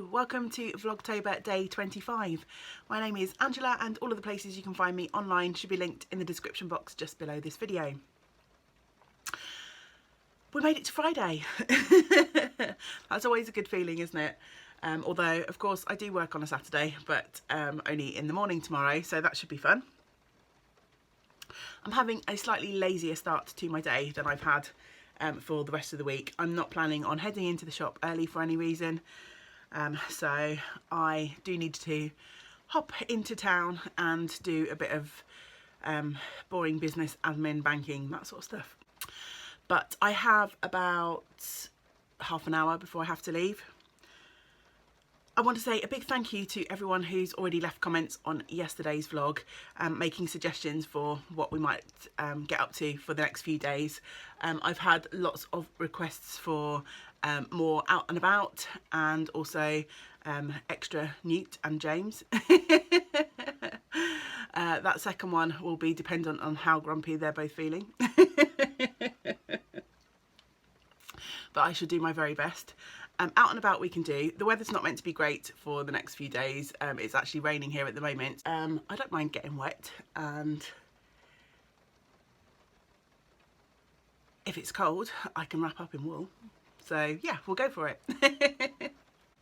Hello, welcome to Vlogtober day 25. My name is Angela and all of the places you can find me online should be linked in the description box just below this video. We made it to Friday. That's always a good feeling, isn't it? Although, of course, I do work on a Saturday, but only in the morning tomorrow, so that should be fun. I'm having a slightly lazier start to my day than I've had for the rest of the week. I'm not planning on heading into the shop early for any reason. So I do need to hop into town and do a bit of boring business, admin, banking, that sort of stuff. But I have about half an hour before I have to leave. I want to say a big thank you to everyone who's already left comments on yesterday's vlog, making suggestions for what we might get up to for the next few days. I've had lots of requests for more out and about, and also extra Newt and James. That second one will be dependent on how grumpy they're both feeling. But I shall do my very best. Out and about we can do. The weather's not meant to be great for the next few days. It's actually raining here at the moment. I don't mind getting wet, and if it's cold I can wrap up in wool. So yeah, we'll go for it.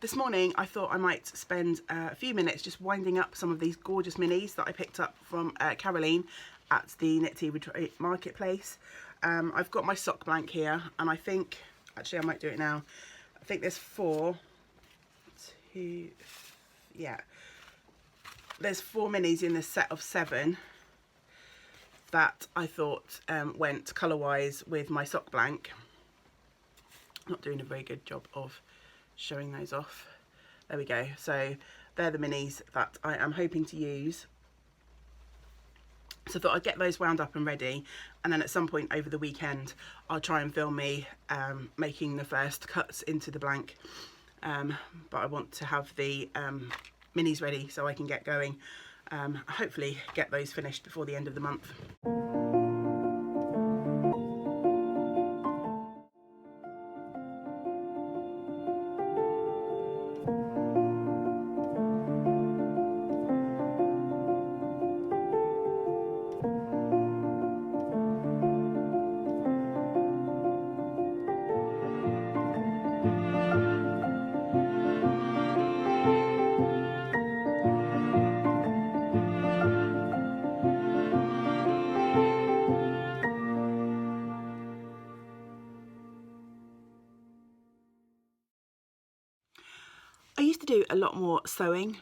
This morning I thought I might spend a few minutes just winding up some of these gorgeous minis that I picked up from Caroline at the Knit Tea Retreat Marketplace. I've got my sock blank here, and I think, actually I might do it now. I think there's there's four minis in this set of 7 that I thought went colour-wise with my sock blank. Not doing a very good job of showing those off. There we go. So they're the minis that I am hoping to use. So I thought I'd get those wound up and ready, and then at some point over the weekend I'll try and film me making the first cuts into the blank. But I want to have the minis ready so I can get going. Hopefully get those finished before the end of the month. I used to do a lot more sewing.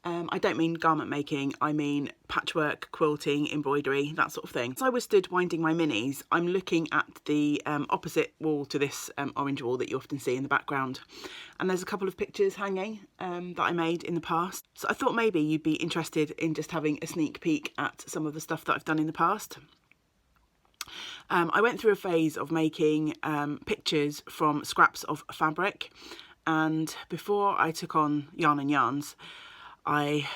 I don't mean garment making, I mean patchwork, quilting, embroidery, that sort of thing. As I was stood winding my minis, I'm looking at the opposite wall to this orange wall that you often see in the background. And there's a couple of pictures hanging that I made in the past. So I thought maybe you'd be interested in just having a sneak peek at some of the stuff that I've done in the past. I went through a phase of making pictures from scraps of fabric. And before I took on Yarn and Yarns, I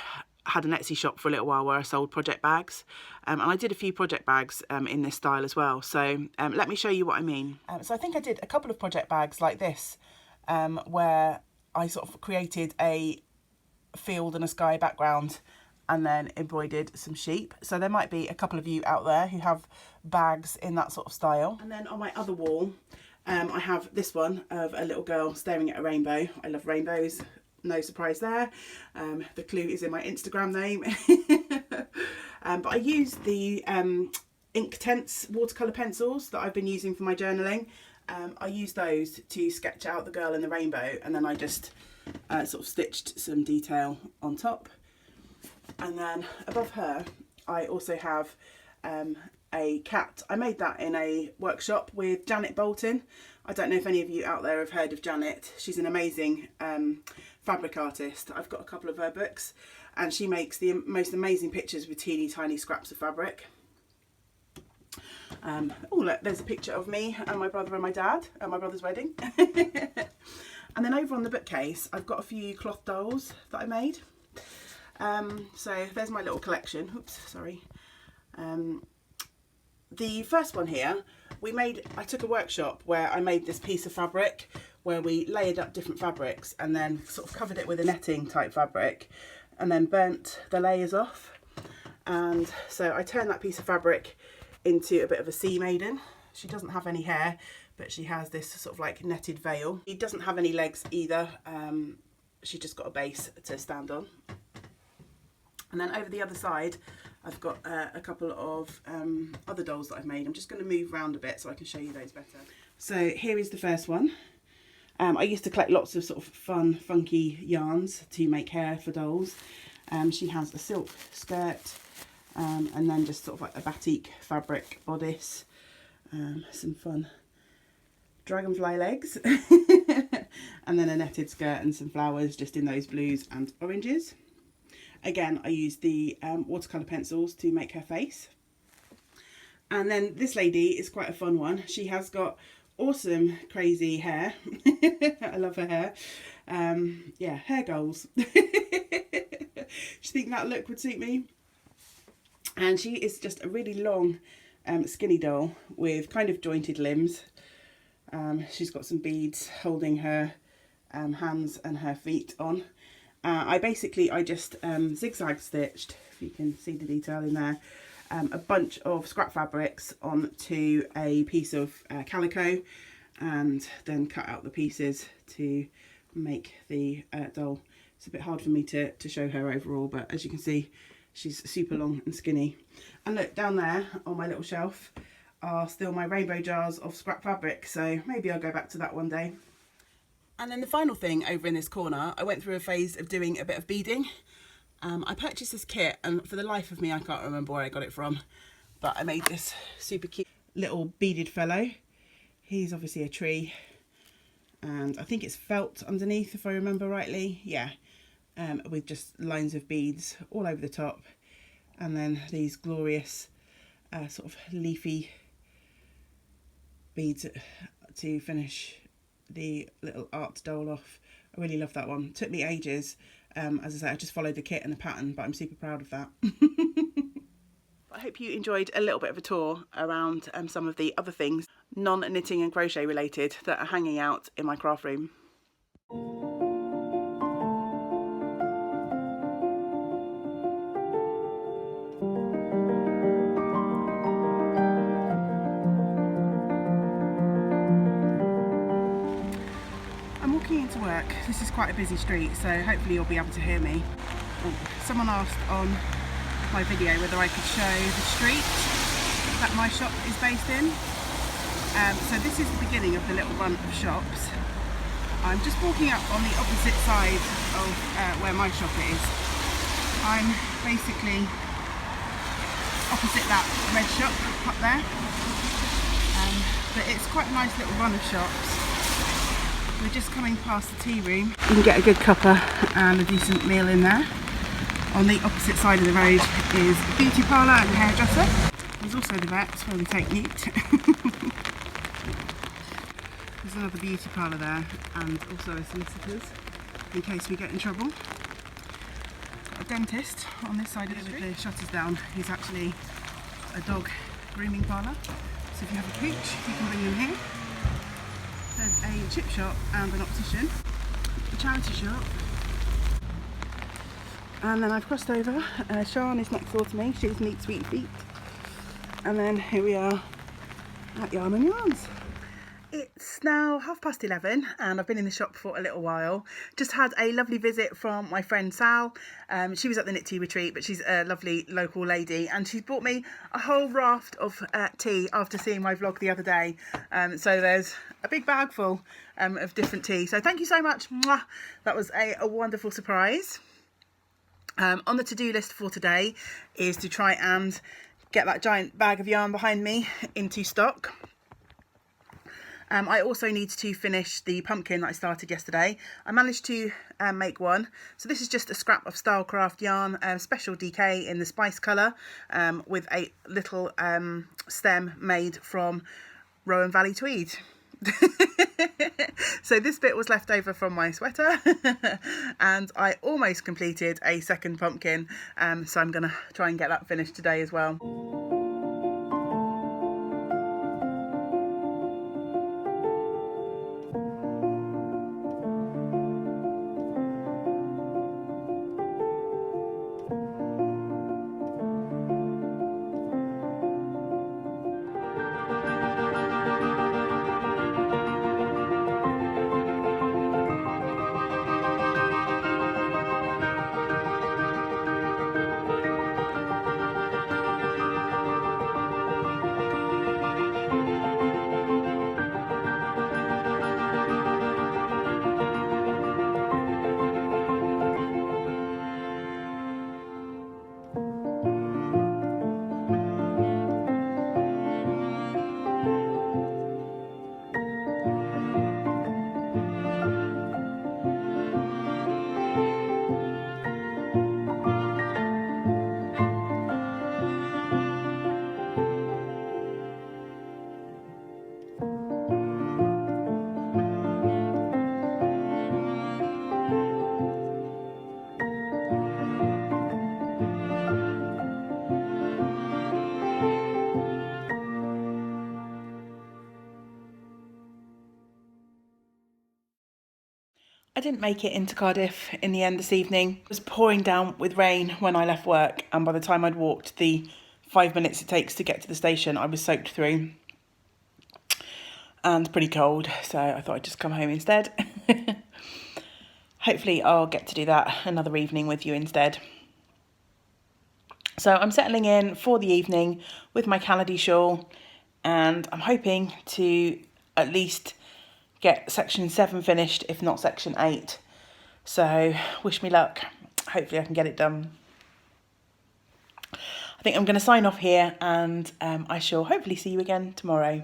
had an Etsy shop for a little while where I sold project bags. And I did a few project bags in this style as well. So let me show you what I mean. So I think I did a couple of project bags like this, where I sort of created a field and a sky background and then embroidered some sheep. So there might be a couple of you out there who have bags in that sort of style. And then on my other wall, I have this one of a little girl staring at a rainbow. I love rainbows, no surprise there. The clue is in my Instagram name. But I used the Inktense watercolour pencils that I've been using for my journaling. I used those to sketch out the girl in the rainbow, and then I just sort of stitched some detail on top. And then above her I also have a cat. I made that in a workshop with Janet Bolton. I don't know if any of you out there have heard of Janet. She's an amazing fabric artist. I've got a couple of her books, and she makes the most amazing pictures with teeny tiny scraps of fabric. Oh look, there's a picture of me and my brother and my dad at my brother's wedding. And then over on the bookcase I've got a few cloth dolls that I made. So there's my little collection. Oops, sorry. The first one here, I took a workshop where I made this piece of fabric where we layered up different fabrics and then sort of covered it with a netting type fabric and then burnt the layers off. And so I turned that piece of fabric into a bit of a sea maiden. She doesn't have any hair, but she has this sort of like netted veil. She doesn't have any legs either. She's just got a base to stand on. And then over the other side, I've got a couple of other dolls that I've made. I'm just going to move around a bit so I can show you those better. So here is the first one. I used to collect lots of sort of fun, funky yarns to make hair for dolls. She has a silk skirt and then just sort of like a batik fabric bodice, some fun dragonfly legs, and then a netted skirt and some flowers just in those blues and oranges. Again, I used the watercolour pencils to make her face. And then this lady is quite a fun one. She has got awesome crazy hair. I love her hair. Yeah, hair goals. Do you think that look would suit me? And she is just a really long skinny doll with kind of jointed limbs. She's got some beads holding her hands and her feet on. I just zigzag stitched, if you can see the detail in there, a bunch of scrap fabrics onto a piece of calico and then cut out the pieces to make the doll. It's a bit hard for me to show her overall, but as you can see, she's super long and skinny. And look, down there on my little shelf are still my rainbow jars of scrap fabric, so maybe I'll go back to that one day. And then the final thing over in this corner, I went through a phase of doing a bit of beading. I purchased this kit and for the life of me I can't remember where I got it from, but I made this super cute little beaded fellow. He's obviously a tree and I think it's felt underneath if I remember rightly. Yeah, with just lines of beads all over the top and then these glorious sort of leafy beads to finish the little art doll off. I really love that one. Took me ages. As I say, I just followed the kit and the pattern, but I'm super proud of that. I hope you enjoyed a little bit of a tour around some of the other things, non-knitting and crochet related, that are hanging out in my craft room. Into work. This is quite a busy street, so hopefully you'll be able to hear me. Someone asked on my video whether I could show the street that my shop is based in. So this is the beginning of the little run of shops. I'm just walking up on the opposite side of where my shop is. I'm basically opposite that red shop up there, but it's quite a nice little run of shops. We're just coming past the tea room. You can get a good cuppa and a decent meal in there. On the opposite side of the road is a beauty parlour and a hairdresser. There's also the vets where we take Newt. There's another beauty parlour there and also a solicitor's in case we get in trouble. Got a dentist on this side of the street. With the shutters down, he's actually a dog grooming parlour. So if you have a pooch, you can bring him here. There's a chip shop and an optician, a charity shop, and then I've crossed over. Sian is next door to me, she's Neat Sweet Feet, and then here we are at Yarn and Yarns. It's now 11:30 and I've been in the shop for a little while. Just had a lovely visit from my friend Sal. She was at the Knit Tea Retreat, but she's a lovely local lady and she's bought me a whole raft of tea after seeing my vlog the other day. So there's a big bag full of different tea. So thank you so much. Mwah. That was a wonderful surprise. On the to-do list for today is to try and get that giant bag of yarn behind me into stock. I also need to finish the pumpkin that I started yesterday. I managed to make one. So this is just a scrap of Stylecraft yarn, special DK in the spice colour, with a little stem made from Rowan Valley tweed. So this bit was left over from my sweater and I almost completed a second pumpkin, so I'm gonna try and get that finished today as well. didn't make it into Cardiff in the end this evening. It was pouring down with rain when I left work, and by the time I'd walked the 5 minutes it takes to get to the station, I was soaked through and pretty cold, so I thought I'd just come home instead. Hopefully I'll get to do that another evening with you instead. So I'm settling in for the evening with my Calady shawl, and I'm hoping to at least get section 7 finished, if not section 8. So wish me luck. Hopefully I can get it done. I think I'm going to sign off here, and I shall hopefully see you again tomorrow.